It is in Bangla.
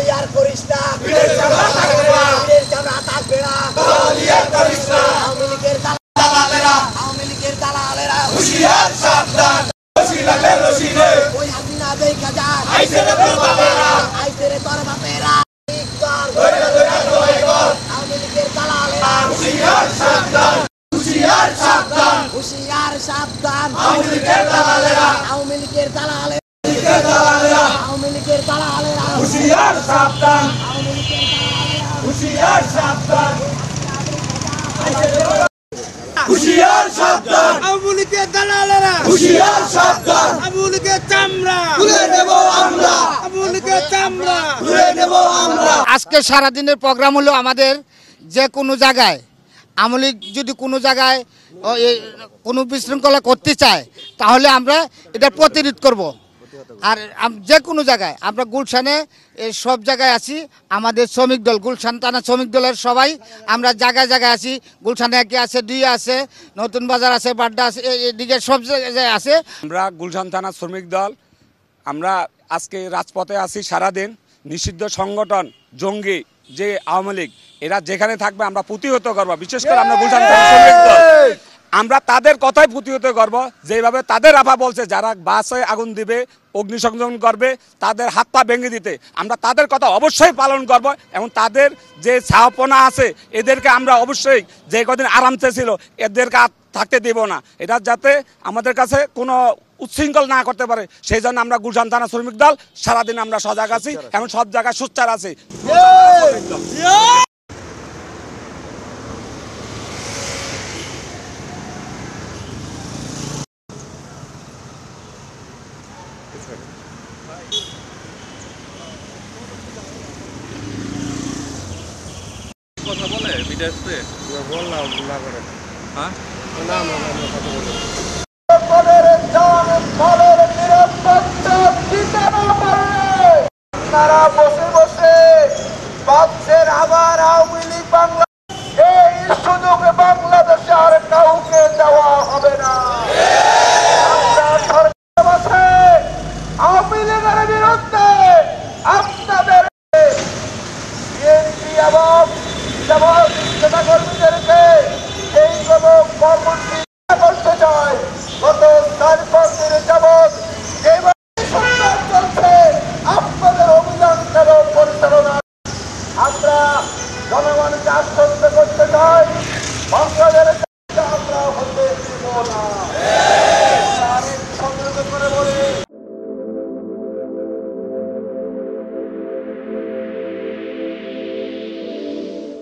দলালি আর করিস না, পীরের চামড়া থাকবে না, পীরের চামড়া থাকবে না, দলালি আর করিস না। আওয়ামী লীগের দালালেরা, আওয়ামী লীগের দালালেরা হুঁশিয়ার সাবধান, রশিদে রশিদে ওই হাসিনা দেখা যায়, আইছে রে তোর বাপেরা, আইছে রে তোর বাপেরা। ধৈর্য ধৈর্য সবাই কর, আওয়ামী লীগের দালালেরা হুঁশিয়ার সাবধান, হুঁশিয়ার সাবধান, হুঁশিয়ার সাবধান। আওয়ামী লীগের দালালেরা, আওয়ামী লীগের দালালেরা, আওয়ামী লীগের দালালেরা হুঁশিয়ার সাবধান, আওয়ামী লীগের দালালেরা হুঁশিয়ার সাবধান, হুঁশিয়ার সাবধান। আওয়ামী লীগের দালালেরা হুঁশিয়ার সাবধান, আওয়ামী লীগের চামড়া তুলে নেব আমরা, আওয়ামী লীগের চামড়া তুলে নেব আমরা। আজকে সারাদিনের প্রোগ্রাম হলো আমাদের যে কোনো জায়গায় আওয়ামী লীগ যদি কোনো জায়গায় কোনো বিশৃঙ্খলা করতে চায় তাহলে আমরা এটা প্রতিরোধ করব। আর যে কোনো জায়গায় আমরা গুলশানে সব জায়গায় আছি, আমাদের শ্রমিক দল গুলশান থানা শ্রমিক দলের সবাই আমরা জায়গায় জায়গায় আছি। গুলশানে একে আছে, দুই আছে, নতুন বাজার আছে, বাড্ডা আছে, এদিকে সব জায়গায় আছে। আমরা গুলশান থানা শ্রমিক দল আমরা আজকে রাজপথে আছি সারাদিন। নিষিদ্ধ সংগঠন জঙ্গি যে আওয়ামী লীগ এরা যেখানে থাকবে আমরা প্রতিহত করব। বিশেষ করে আমরা গুলশান থানা শ্রমিক দল আমরা তাদের কথাই প্রতিহত করব। যেভাবে তাদের আফা বলছে যারা বাসে আগুন দিবে, অগ্নিসংযোগ করবে, তাদের হাত পা ভেঙে দিতে আমরা তাদের কথা অবশ্যই পালন করব। এবং তাদের যে ছাপনা আছে এদেরকে আমরা অবশ্যই যে কদিন আরাম চেয়েছিল এদেরকে থাকতে দেব না। এটা যাতে আমাদের কাছে কোনো উচ্ছৃঙ্খল না করতে পারে সেই জন্য আমরা গুলশান থানা শ্রমিক দল সারাদিন আমরা সজাগ আছি এবং সব জায়গায় সোচ্চার আছি। কথা বলে বিদেশে বললাম না করে হ্যাঁ না না কথা বলে আপনারা বসে বসে ভাবছেন আবার আওয়ামী লীগ বাংলা